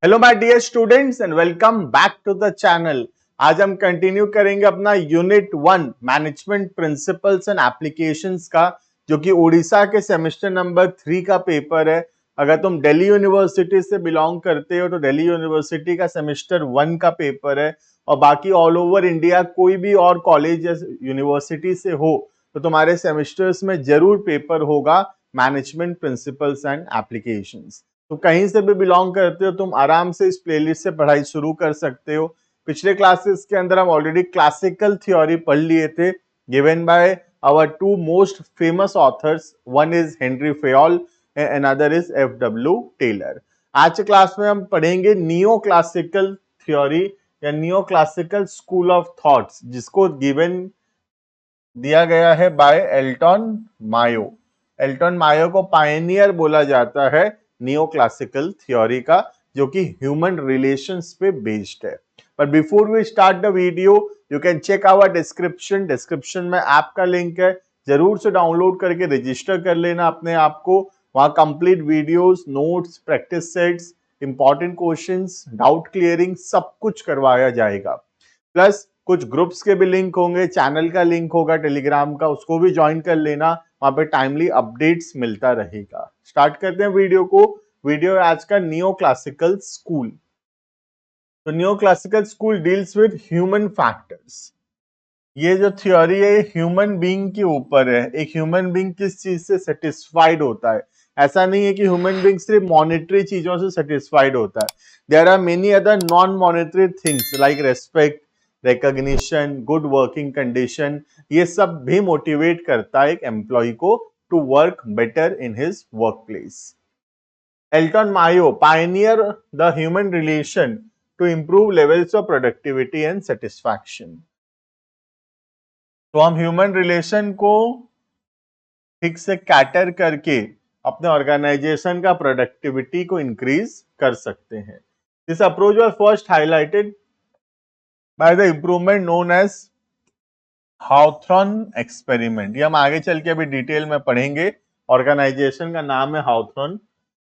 Hello my dear students and welcome back to the channel. आज हम continue करेंगे अपना unit 1 management principles and applications का, जो कि उड़ीसा के सेमेस्टर नंबर 3 का पेपर है। अगर तुम दिल्ली यूनिवर्सिटी से बिलोंग करते हो तो दिल्ली यूनिवर्सिटी का सेमेस्टर 1 का पेपर है, और बाकी ऑल ओवर इंडिया कोई भी और कॉलेज या यूनिवर्सिटी से हो तो तुम्हारे सेमेस्टर्स में जरूर पेपर होगा मैनेजमेंट प्रिंसिपल्स एंड एप्लीकेशंस। तो कहीं से भी बिलोंग करते हो तुम आराम से इस प्लेलिस्ट से पढ़ाई शुरू कर सकते हो। पिछले क्लासेस के अंदर हम ऑलरेडी क्लासिकल थ्योरी पढ़ लिए थे, given by our two most famous authors, one is Henri Fayol and other is F W. Taylor. आज के क्लास में हम पढ़ेंगे नियो क्लासिकल थ्योरी या neo classical school of thoughts, जिसको गिवन दिया गया है by Elton Mayo. Elton Mayo को पायनियर बोला जाता है नियो क्लासिकल थ्योरी का, जो कि ह्यूमन रिलेशंस पे बेस्ड है। पर before we start the video, you can check our description. Description में ऐप का लिंक है, जरूर से डाउनलोड करके रजिस्टर कर लेना अपने आप को। वहां complete videos, notes, practice sets, important questions, doubt clearing सब कुछ करवाया जाएगा। प्लस कुछ ग्रुप्स के भी लिंक होंगे, चैनल का लिंक होगा टेलीग्राम का, उसको भी ज्वाइन कर लेना, वहां पे टाइमली अपडेट्स मिलता रहेगा। स्टार्ट करते हैं वीडियो को। वीडियो आज का नियो क्लासिकल स्कूल। तो neo classical school deals with human factors. ये जो थ्योरी है ह्यूमन बीइंग के ऊपर है। एक ह्यूमन बीइंग किस चीज से सेटिस्फाइड होता है। ऐसा नहीं है कि ह्यूमन बीइंग सिर्फ मॉनेटरी चीजों से सेटिस्फाइड होता है। There are many other non monetary things like respect, recognition, good working condition. ये सब भी मोटिवेट करता है एक एम्प्लॉय को to work better in his work place. Elton Mayo pioneer the human relation to improve levels of productivity and satisfaction. तो हम human relation को ठीक से कैटर करके अपने ऑर्गेनाइजेशन का प्रोडक्टिविटी को इंक्रीज कर सकते हैं। This approach was first highlighted by the improvement known as Hawthorne experiment. ये हम आगे चल के अभी डिटेल में पढ़ेंगे। ऑर्गेनाइजेशन का नाम है Hawthorne.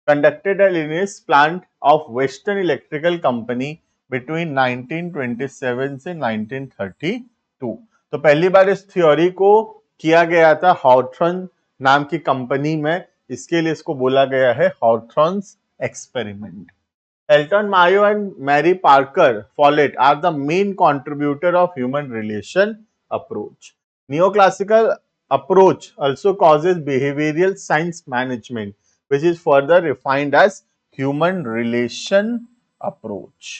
Conducted at Linnaeus plant of Western Electrical company between 1927 से 1932। तो पहली बार इस थ्योरी को किया गया था हाउथॉर्न नाम की कंपनी में। इसके लिए इसको बोला गया है हाउथॉर्न्स experiment. Elton Mayo and Mary Parker Follett are the main contributor of human relation approach. Neoclassical approach also causes behavioral science management, which is further refined as human relation approach.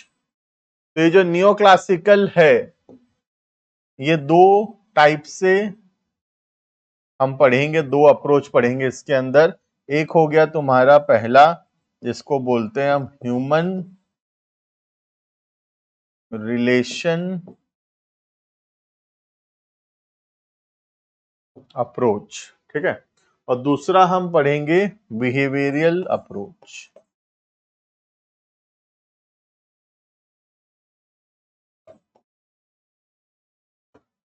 तो ये जो नियोक्लासिकल है, ये दो type से हम पढ़ेंगे, दो अप्रोच पढ़ेंगे इसके अंदर। एक हो गया तुम्हारा पहला, जिसको बोलते हैं हम ह्यूमन रिलेशन अप्रोच, ठीक है। और दूसरा हम पढ़ेंगे बिहेवियरल अप्रोच।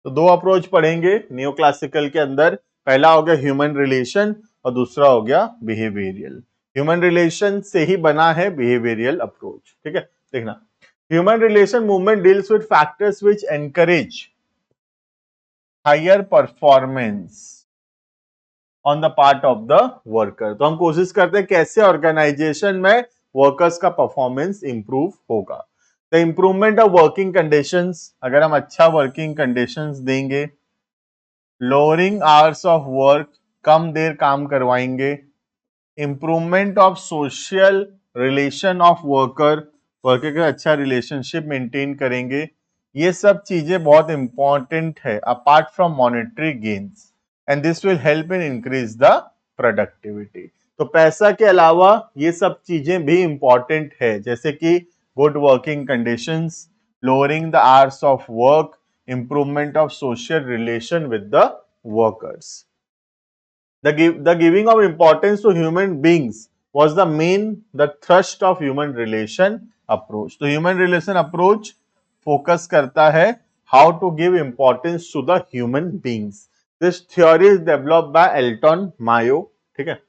तो दो अप्रोच पढ़ेंगे नियोक्लासिकल के अंदर। पहला हो गया ह्यूमन रिलेशन और दूसरा हो गया बिहेवियरल। ह्यूमन रिलेशन से ही बना है बिहेवियरल अप्रोच, ठीक है। देखना, human relation movement deals with factors which encourage higher performance on the part of the worker. तो हम कोशिश करते हैं कैसे ऑर्गेनाइजेशन में वर्कर्स का परफॉर्मेंस इंप्रूव होगा। The improvement of working conditions, अगर हम अच्छा वर्किंग कंडीशंस देंगे। लोअरिंग आवर्स ऑफ वर्क, कम देर काम करवाएंगे। Improvement of social relation of worker, worker का अच्छा रिलेशनशिप मेंटेन करेंगे। ये सब चीजें बहुत इंपॉर्टेंट है apart from monetary gains, and this will help in increase the productivity. तो पैसा के अलावा ये सब चीजें भी इंपॉर्टेंट है, जैसे कि good working conditions, lowering the hours of work, improvement of social relation with the workers. The giving of importance to human beings was the thrust of human relation approach. तो human relation approach focus करता है how to give importance to the human beings. This theory is developed by Elton Mayo, ठीक है।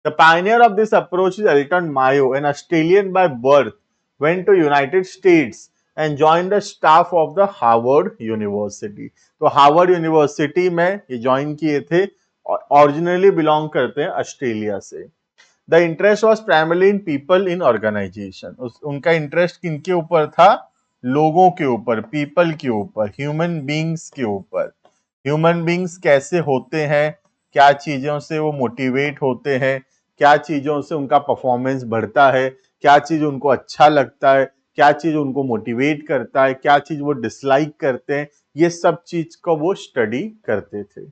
The pioneer of this approach is Elton Mayo, an Australian by birth went to United States and joined the staff of the Harvard University. तो Harvard university में ये join किए थे, originally belong करते हैं Australia से। The interest was primarily in people in organisation, उनका interest किनके ऊपर था? लोगों के ऊपर, पीपल के ऊपर, ह्यूमन बींग्स के ऊपर। ह्यूमन बींग्स कैसे होते हैं, क्या चीजों से वो मोटिवेट होते हैं, क्या चीजों से उनका परफॉर्मेंस बढ़ता है, क्या चीज उनको अच्छा लगता है, क्या चीज उनको मोटिवेट करता है, क्या चीज वो डिसलाइक करते हैं, ये सब चीज को वो स्टडी करते थे।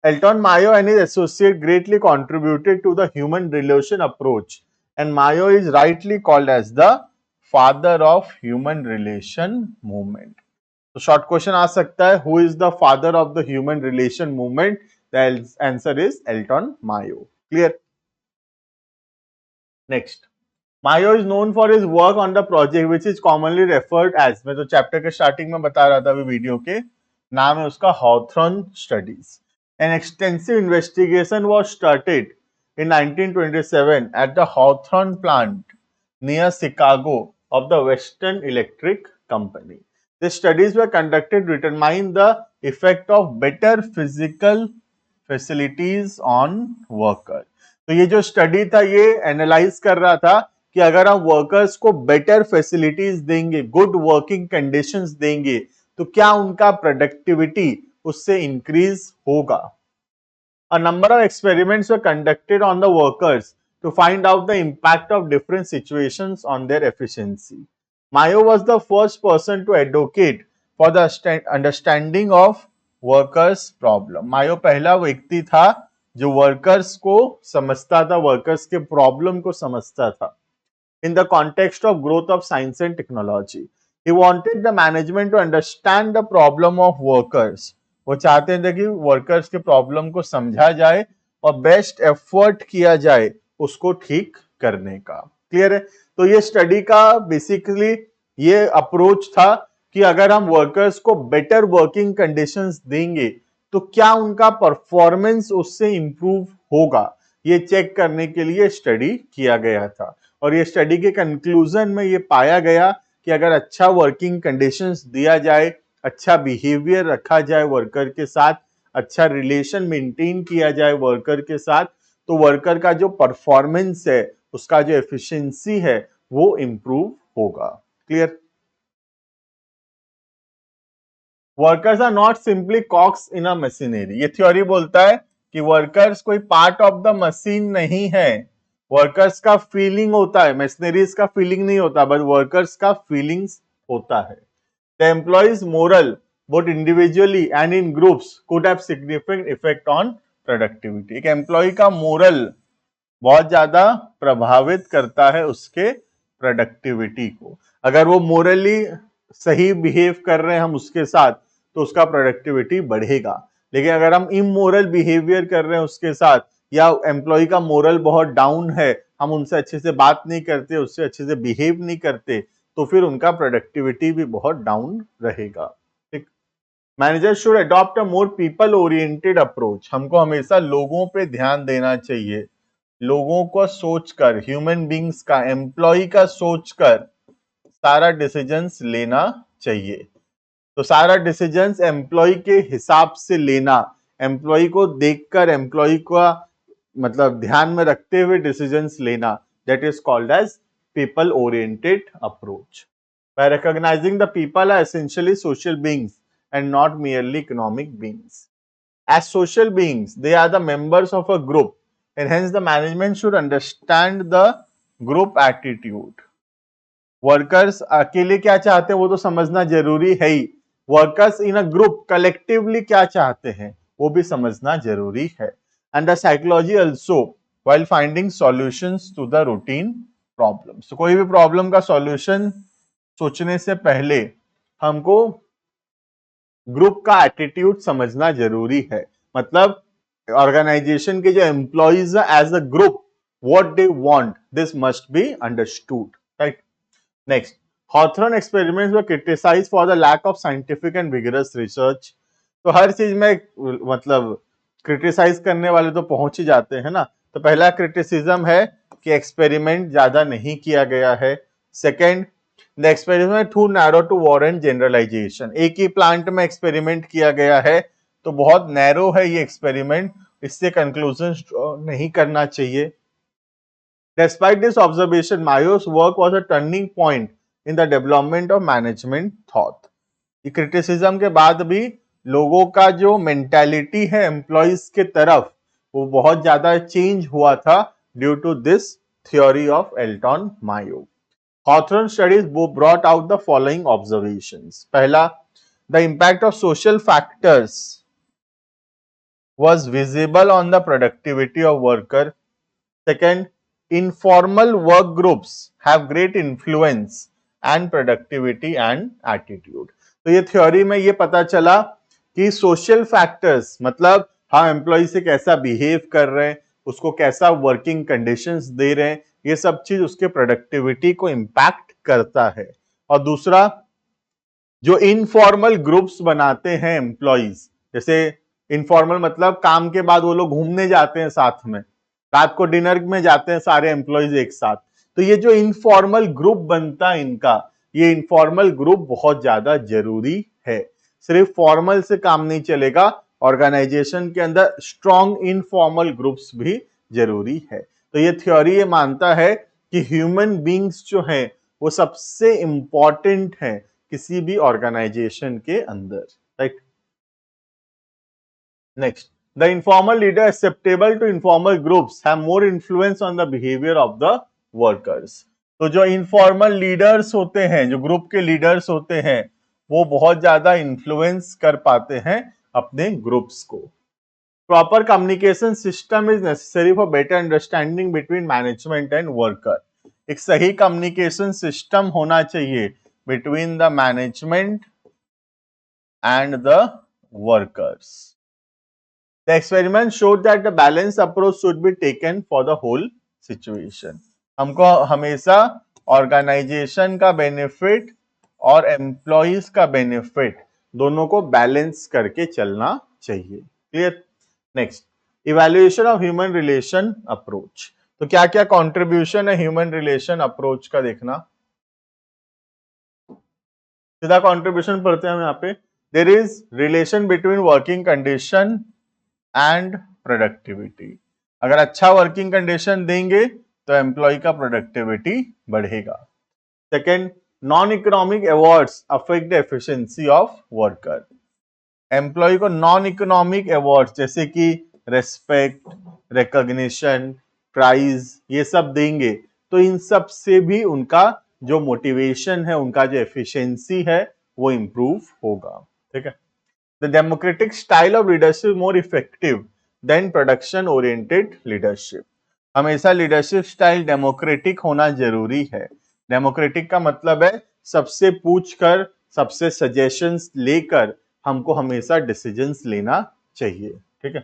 Elton Mayo and his associate greatly contributed to the human relation approach, and Mayo is rightly called as the father of human relation movement. तो शॉर्ट क्वेश्चन आ सकता है, who is the father of the human relation movement? The answer is Elton Mayo. Clear? Next, Mayo is known for his work on the project which is commonly referred as, मैं तो chapter के starting में बता रहा था अभी video के, नाम है उसका Hawthorne studies. An extensive investigation was started in 1927 at the Hawthorne plant near Chicago of the Western Electric Company. The studies were conducted to determine the effect of better physical facilities on worker. तो ये जो study था ये analyse कर रहा था कि अगर हम वर्कर्स को बेटर फैसिलिटीज देंगे, गुड वर्किंग कंडीशंस देंगे, तो क्या उनका प्रोडक्टिविटी उससे इंक्रीज होगा। A number of experiments were conducted on the workers to find out the impact of different situations on their efficiency. Mayo was the first person to advocate for the understanding of workers problem. Mayo पहला व्यक्ति था जो workers को समझता था, workers के problem को समझता था। In the context of growth of science and technology, he wanted the management to understand the problem of workers. वो चाहते थे कि वर्कर्स के प्रॉब्लम को समझा जाए और बेस्ट एफर्ट किया जाए उसको ठीक करने का। क्लियर है? तो ये स्टडी का बेसिकली ये अप्रोच था कि अगर हम वर्कर्स को बेटर वर्किंग कंडीशंस देंगे तो क्या उनका परफॉर्मेंस उससे इंप्रूव होगा, ये चेक करने के लिए स्टडी किया गया था। और ये स्टडी के कंक्लूजन में ये पाया गया कि अगर अच्छा वर्किंग कंडीशंस दिया जाए, अच्छा बिहेवियर रखा जाए वर्कर के साथ, अच्छा रिलेशन मेंटेन किया जाए वर्कर के साथ, तो वर्कर का जो परफॉर्मेंस है, उसका जो एफिशिएंसी है वो इंप्रूव होगा। Clear? Workers are not simply cogs in a machinery. ये थ्योरी बोलता है कि वर्कर्स कोई पार्ट ऑफ द मशीन नहीं है। वर्कर्स का फीलिंग होता है, मशीनरीज का फीलिंग नहीं होता, बट वर्कर्स का फीलिंग्स होता है। The employee's moral, both individually and in groups, could have significant effect on productivity. एक एम्प्लॉय का मोरल बहुत ज्यादा प्रभावित करता है उसके प्रोडक्टिविटी को। अगर वो मोरली सही बिहेव कर रहे हैं हम उसके साथ, तो उसका प्रोडक्टिविटी बढ़ेगा। लेकिन अगर हम इमोरल बिहेवियर कर रहे हैं उसके साथ, या एम्प्लॉय का मोरल बहुत डाउन है, हम उनसे अच्छे से बात नहीं करते, उससे अच्छे से बिहेव नहीं करते, तो फिर उनका प्रोडक्टिविटी भी बहुत डाउन रहेगा। ठीक? Manager should adopt a more people oriented approach. हमको हमेशा लोगों पे ध्यान देना चाहिए, लोगों को सोचकर, ह्यूमन बींग्स का, एम्प्लॉय का सोचकर सारा डिसीजंस लेना चाहिए। तो सारा डिसीजंस एम्प्लॉय के हिसाब से लेना, एम्प्लॉय को देखकर, एम्प्लॉय का मतलब ध्यान में रखते हुए डिसीजंस लेना, that is called as people oriented approach. By recognizing the people are essentially social beings and not merely economic beings. As social beings, they are the members of a group, and hence the management should understand the group attitude. Workers अकेले क्या चाहते हैं वो तो समझना जरूरी है ही, workers in a group collectively क्या चाहते हैं वो भी समझना जरूरी है। And the psychology also while finding solutions to the routine problems. तो कोई भी प्रॉब्लम का सॉल्यूशन सोचने से पहले हमको ग्रुप का एटीट्यूड समझना जरूरी है। मतलब ऑर्गेनाइजेशन के जो employees as a group, what they want, this must be understood, right? Next, Hawthorne experiments were criticized for the lack of scientific and vigorous research. तो हर चीज में मतलब क्रिटिसाइज करने वाले तो पहुंच ही जाते हैं ना। तो पहला क्रिटिसिज्म है कि एक्सपेरिमेंट ज्यादा नहीं किया गया है, second, the experiment too narrow to warrant generalisation, एक ही प्लांट में एक्सपेरिमेंट किया गया है तो बहुत नैरो है ये एक्सपेरिमेंट, इससे कंक्लूजन नहीं करना चाहिए. Despite this observation, Mayo's work was a turning point in the development of management thought. ये क्रिटिसिज्म के बाद भी लोगों का जो मेंटालिटी है एम्प्लॉइज के तरफ वो बहुत ज्यादा चेंज हुआ था due to this theory of Elton Mayo. Hawthorne studies brought out the following observations. पहला, the impact of social factors was visible on the productivity of worker. Second, informal work groups have great influence and productivity and attitude. तो ये theory में ये पता चला कि social factors मतलब हम एम्प्लॉय से कैसा बिहेव कर रहे हैं, उसको कैसा वर्किंग कंडीशंस दे रहे हैं, ये सब चीज उसके प्रोडक्टिविटी को इम्पैक्ट करता है. और दूसरा, जो इनफॉर्मल ग्रुप्स बनाते हैं एम्प्लॉइज, जैसे इनफॉर्मल मतलब काम के बाद वो लोग घूमने जाते हैं साथ में, रात को डिनर में जाते हैं सारे एम्प्लॉइज एक साथ, तो ये जो इनफॉर्मल ग्रुप बनता है इनका, ये इनफॉर्मल ग्रुप बहुत ज्यादा जरूरी है. सिर्फ फॉर्मल से काम नहीं चलेगा, ऑर्गेनाइजेशन के अंदर स्ट्रॉन्ग इनफॉर्मल ग्रुप्स भी जरूरी है. तो ये थ्योरी ये मानता है कि ह्यूमन बींग्स जो हैं वो सबसे इंपॉर्टेंट है किसी भी ऑर्गेनाइजेशन के अंदर, right. Next, the informal leader acceptable to informal groups have more influence on the behavior of the workers. तो जो informal leaders होते हैं, जो ग्रुप के लीडर्स होते हैं, वो बहुत ज्यादा इन्फ्लुएंस कर पाते हैं अपने ग्रुप्स को. Proper communication system is necessary for better understanding between management and worker. एक सही कम्युनिकेशन सिस्टम होना चाहिए between the management and the workers. The experiment showed that the balanced approach should be taken for the whole situation. हमको हमेशा organisation का benefit और employees का benefit दोनों को बैलेंस करके चलना चाहिए. Clear. Next, evaluation of human relation approach. तो क्या क्या कॉन्ट्रीब्यूशन है ह्यूमन रिलेशन अप्रोच का देखना. सीधा कॉन्ट्रीब्यूशन पढ़ते हैं हम यहाँ पे. There is relation between working condition and productivity. अगर अच्छा वर्किंग कंडीशन देंगे तो एम्प्लॉय का प्रोडक्टिविटी बढ़ेगा. Second, non economic awards affect the efficiency of worker. Employee को नॉन इकोनॉमिक अवार्ड्स जैसे कि रेस्पेक्ट, रिकॉग्निशन, प्राइज, ये सब देंगे तो इन सब से भी उनका जो मोटिवेशन है, उनका जो एफिशिएंसी है वो इंप्रूव होगा. ठीक है. The democratic style of leadership is more effective than production oriented leadership. हमेशा लीडरशिप स्टाइल डेमोक्रेटिक होना जरूरी है. डेमोक्रेटिक का मतलब है सबसे पूछकर, सबसे सजेशंस लेकर हमको हमेशा डिसीजंस लेना चाहिए. ठीक है.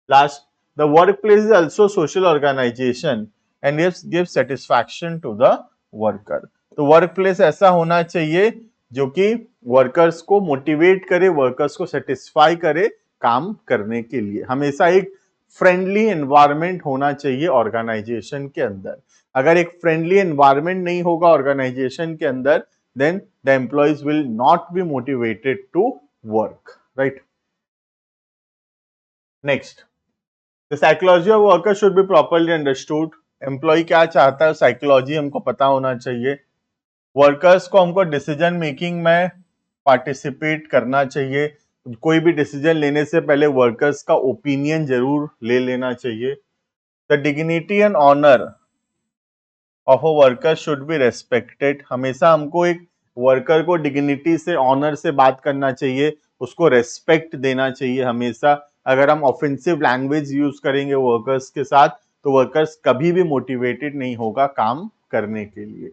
Last, the work place is also social organisation and gives satisfaction to the worker. तो वर्क प्लेस ऐसा होना चाहिए जो कि वर्कर्स को मोटिवेट करे, वर्कर्स को सेटिस्फाई करे काम करने के लिए. हमेशा एक फ्रेंडली एनवायरनमेंट होना चाहिए ऑर्गेनाइजेशन के अंदर. अगर एक फ्रेंडली एनवायरनमेंट नहीं होगा ऑर्गेनाइजेशन के अंदर, then the employees will not be motivated to work, right. Next, the psychology of worker should be properly understood. Employee क्या चाहता है, साइकोलॉजी हमको पता होना चाहिए. वर्कर्स को हमको डिसीजन मेकिंग में पार्टिसिपेट करना चाहिए. कोई भी डिसीजन लेने से पहले वर्कर्स का ओपिनियन जरूर ले लेना चाहिए. The dignity and honour of a worker should be respected. हमेशा हमको एक वर्कर को डिग्निटी से, ऑनर से बात करना चाहिए, उसको रेस्पेक्ट देना चाहिए हमेशा. अगर हम ऑफेंसिव लैंग्वेज यूज करेंगे वर्कर्स के साथ तो वर्कर्स कभी भी मोटिवेटेड नहीं होगा काम करने के लिए.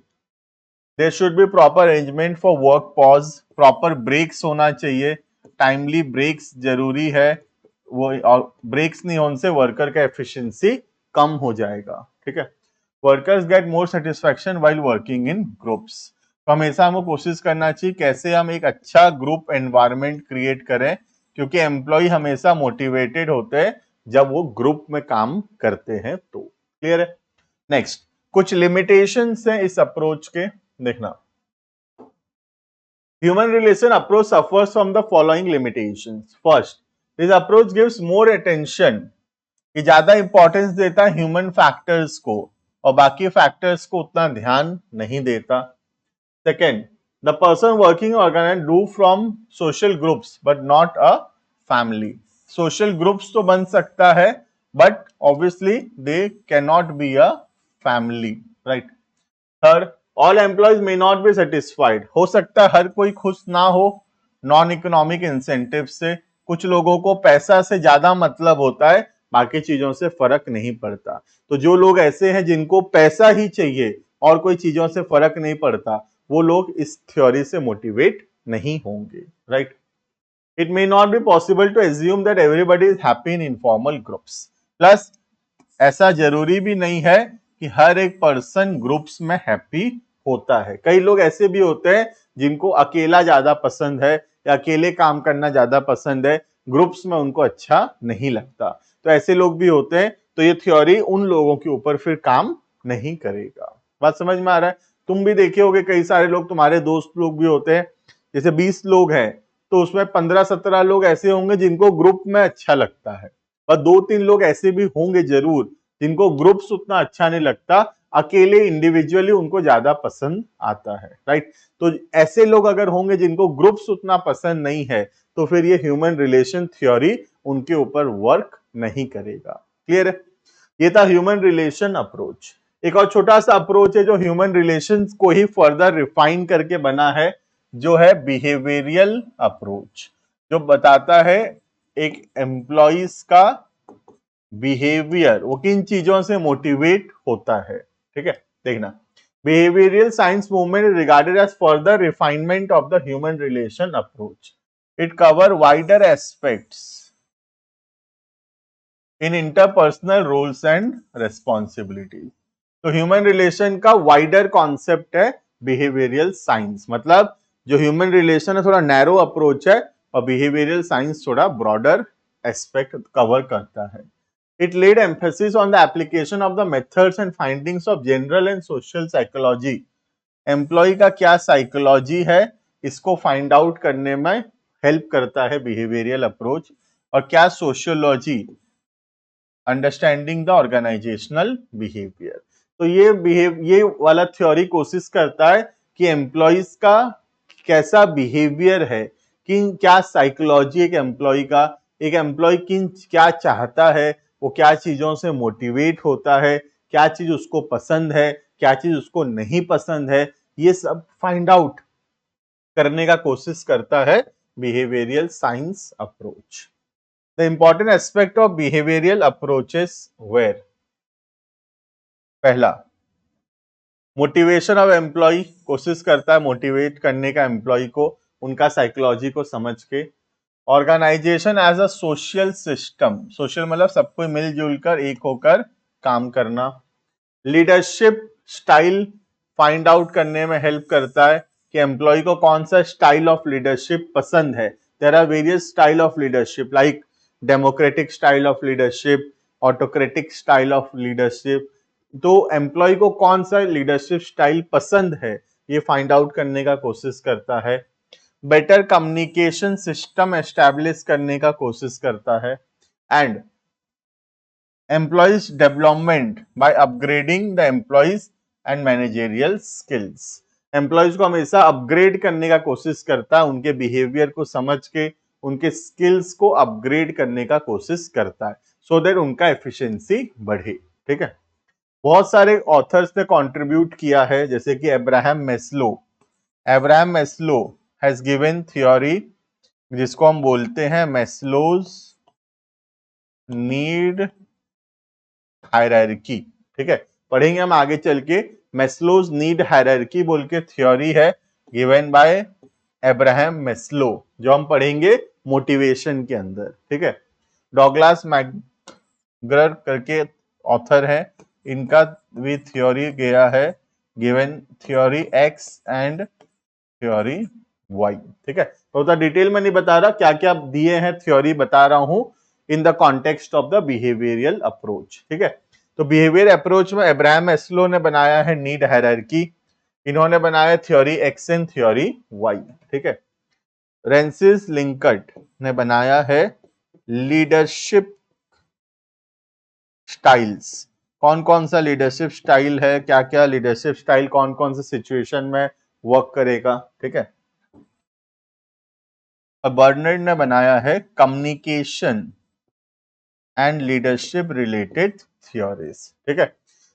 There should be proper arrangement for work pause. Proper breaks होना चाहिए. Timely breaks जरूरी है. वो ब्रेक्स नहीं होने से वर्कर का एफिशिएंसी कम हो जाएगा. ठीक है. Workers get more satisfaction while working in groups. तो हमेशा हमको कोशिश करना चाहिए कैसे हम एक अच्छा ग्रुप एनवायरनमेंट क्रिएट करें, क्योंकि एम्प्लॉय हमेशा मोटिवेटेड होते हैं जब वो ग्रुप में काम करते हैं. तो क्लियर है. नेक्स्ट, कुछ लिमिटेशंस हैं इस अप्रोच के. देखना, human relation approach suffers from the following limitations. First, this approach gives more attention, कि ज्यादा इंपॉर्टेंस देता है ह्यूमन फैक्टर्स को और बाकी फैक्टर्स को उतना ध्यान नहीं देता. Second, the person working organise do from social groups but not a family. Social groups तो बन सकता है but obviously they can not be a family, right. Third, all employees may not be satisfied. हो सकता है हर कोई खुश ना हो नॉन इकोनॉमिक इंसेंटिव से. कुछ लोगों को पैसा से ज्यादा मतलब होता है, बाकी चीजों से फर्क नहीं पड़ता. तो जो लोग ऐसे हैं जिनको पैसा ही चाहिए और कोई चीजों से फर्क नहीं पड़ता, वो लोग इस थ्योरी से मोटिवेट नहीं होंगे, right. It may not be possible to assume that everybody is happy in informal groups. Plus ऐसा जरूरी भी नहीं है कि हर एक पर्सन ग्रुप्स में हैप्पी होता है. कई लोग ऐसे भी होते हैं जिनको अकेला ज्यादा पसंद है या अकेले काम करना ज्यादा पसंद है, ग्रुप्स में उनको अच्छा नहीं लगता. तो ऐसे लोग भी होते हैं. तो ये थ्योरी उन लोगों के ऊपर फिर काम नहीं करेगा. बात समझ में आ रहा है? तुम भी देखे होगे कई सारे लोग, तुम्हारे दोस्त लोग भी होते हैं, जैसे 20 लोग हैं तो उसमें 15-17 लोग ऐसे होंगे जिनको ग्रुप में अच्छा लगता है और 2-3 लोग ऐसे भी होंगे जरूर जिनको ग्रुप्स उतना अच्छा नहीं लगता, अकेले इंडिविजुअली उनको ज्यादा पसंद आता है, राइट. तो ऐसे लोग अगर होंगे जिनको ग्रुप्स उतना पसंद नहीं है, तो फिर ये ह्यूमन रिलेशन थ्योरी उनके ऊपर वर्क नहीं करेगा. क्लियर है? ये था ह्यूमन रिलेशन अप्रोच. एक और छोटा सा अप्रोच है जो ह्यूमन रिलेशंस को ही फर्दर रिफाइन करके बना है, जो है बिहेवियरियल अप्रोच, जो बताता है एक एम्प्लॉइज का बिहेवियर वो किन चीजों से मोटिवेट होता है. ठीक है, देखना, behavioral science movement is regarded as further refinement of the human relation approach. It covers wider aspects in interpersonal roles and responsibilities. तो ह्यूमन रिलेशन का वाइडर कॉन्सेप्ट है बिहेवियरल साइंस. मतलब जो ह्यूमन रिलेशन है थोड़ा नैरो अप्रोच है और behavioural science थोड़ा ब्रॉडर एस्पेक्ट कवर करता है. It laid emphasis on the application of the methods and findings of general and social psychology. Employee का क्या साइकोलॉजी है इसको फाइंड आउट करने में हेल्प करता है बिहेवियरल अप्रोच, और क्या sociology, understanding the organisational behaviour. तो ये वाला थ्योरी कोशिश करता है कि एम्प्लॉयज का कैसा बिहेवियर है, कि क्या साइकोलॉजी एक एम्प्लॉय का, एक एम्प्लॉय क्या चाहता है, वो क्या चीजों से मोटिवेट होता है, क्या चीज उसको पसंद है, क्या चीज उसको नहीं पसंद है, ये सब फाइंड आउट करने का कोशिश करता है behavioural science approach. The important aspect of behavioural approaches were, पहला मोटिवेशन ऑफ एम्प्लॉय, कोशिश करता है मोटिवेट करने का एम्प्लॉय को उनका साइकोलॉजी को समझ के. Organisation as a social system, social मतलब सब कोई मिलजुल कर एक होकर काम करना. लीडरशिप स्टाइल फाइंड आउट करने में हेल्प करता है कि एम्प्लॉय को कौन सा स्टाइल ऑफ लीडरशिप पसंद है. There are various style of leadership like democratic style of leadership, autocratic style of leadership. तो एम्प्लॉय को कौन सा लीडरशिप स्टाइल पसंद है ये फाइंड आउट करने का कोशिश करता है. बेटर कम्युनिकेशन सिस्टम एस्टैब्लिश करने का कोशिश करता है. And employees development bye upgrading the employees and managerial skills. Employees को हमेशा अपग्रेड करने का कोशिश करता है, उनके बिहेवियर को समझ के उनके स्किल्स को अपग्रेड करने का कोशिश करता है, सो दैट उनका एफिशिएंसी बढ़े. ठीक है, बहुत सारे ऑथर्स ने कंट्रीब्यूट किया है, जैसे कि Abraham Maslow. Abraham Maslow has given theory जिसको हम बोलते हैं मैस्लोज नीड हायरार्की. ठीक है, पढ़ेंगे हम आगे चल के. मैस्लोज नीड हायरार्की बोल के थ्योरी है गिवन बाय अब्राहम मैस्लो, जो हम पढ़ेंगे मोटिवेशन के अंदर. ठीक है, डॉगलास मैकग्रर करके ऑथर है, इनका भी थ्योरी गया है given theory X and theory Y. ठीक है, तो डिटेल में नहीं बता रहा, क्या क्या दिए हैं थ्योरी बता रहा हूं in the context of the behavioural approach. ठीक है, तो बिहेवियर अप्रोच में अब्राहम मैस्लो ने बनाया है नीड हायरार्की. इन्होंने बनाया theory X and theory Y, ठीक है। रेंसिस लिंकट ने बनाया है लीडरशिप स्टाइल्स। कौन कौन सा लीडरशिप स्टाइल है, क्या क्या लीडरशिप स्टाइल कौन कौन से सिचुएशन में वर्क करेगा, ठीक है। बर्नर्ड ने बनाया है communication and leadership related theories, ठीक है।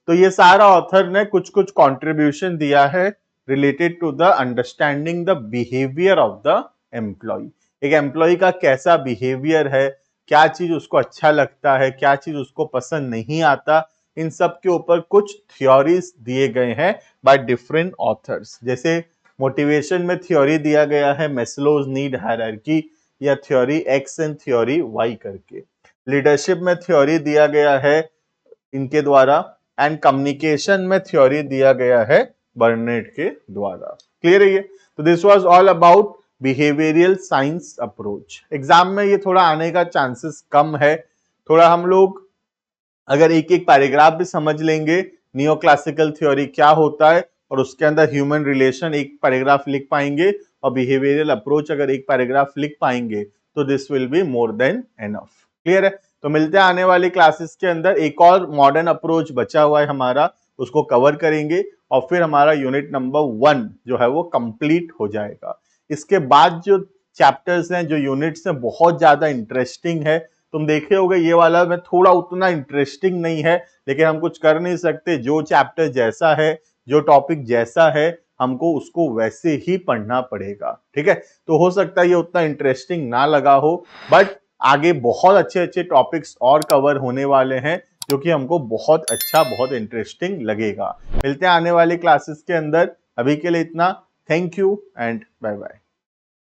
तो ये सारा ऑथर ने कुछ कुछ कंट्रीब्यूशन दिया है related to the understanding the behaviour of the employee. एक एम्प्लॉय का कैसा बिहेवियर है, क्या चीज उसको अच्छा लगता है, क्या चीज उसको पसंद नहीं आता, इन सब के ऊपर कुछ थ्योरीज दिए गए हैं बाय डिफरेंट ऑथर्स। जैसे मोटिवेशन में थ्योरी दिया गया है मैस्लोज नीड हायरार्की या theory X and theory Y करके। लीडरशिप में थ्योरी दिया गया है इनके द्वारा, एंड कम्युनिकेशन में थ्योरी दिया गया है बर्नेट के द्वारा। क्लियर है ये? तो this was all about behavioural science approach. Exam में ये थोड़ा आने का चांसेस कम है, थोड़ा हम लोग अगर एक एक पैराग्राफ भी समझ लेंगे नियो क्लासिकल थ्योरी क्या होता है और उसके अंदर ह्यूमन रिलेशन एक पैराग्राफ लिख पाएंगे और बिहेवियरल अप्रोच अगर एक पैराग्राफ लिख पाएंगे तो this will be more than enough. Clear है? तो मिलते हैं आने वाली क्लासेस के अंदर। एक और मॉडर्न अप्रोच बचा हुआ है हमारा, उसको कवर करेंगे और फिर हमारा यूनिट नंबर 1 जो है वो कंप्लीट हो जाएगा। इसके बाद जो चैप्टर्स हैं, जो यूनिट्स हैं, बहुत ज्यादा इंटरेस्टिंग है। तुम देखे होगे ये वाला में थोड़ा उतना इंटरेस्टिंग नहीं है, लेकिन हम कुछ कर नहीं सकते। जो चैप्टर जैसा है, जो टॉपिक जैसा है, हमको उसको वैसे ही पढ़ना पड़ेगा, ठीक है। तो हो सकता है ये उतना इंटरेस्टिंग ना लगा हो, बट आगे बहुत अच्छे अच्छे टॉपिक्स और कवर होने वाले हैं जो कि हमको बहुत अच्छा, बहुत इंटरेस्टिंग लगेगा। मिलते हैं आने वाली क्लासेस के अंदर। अभी के लिए इतना। Thank you and bye bye.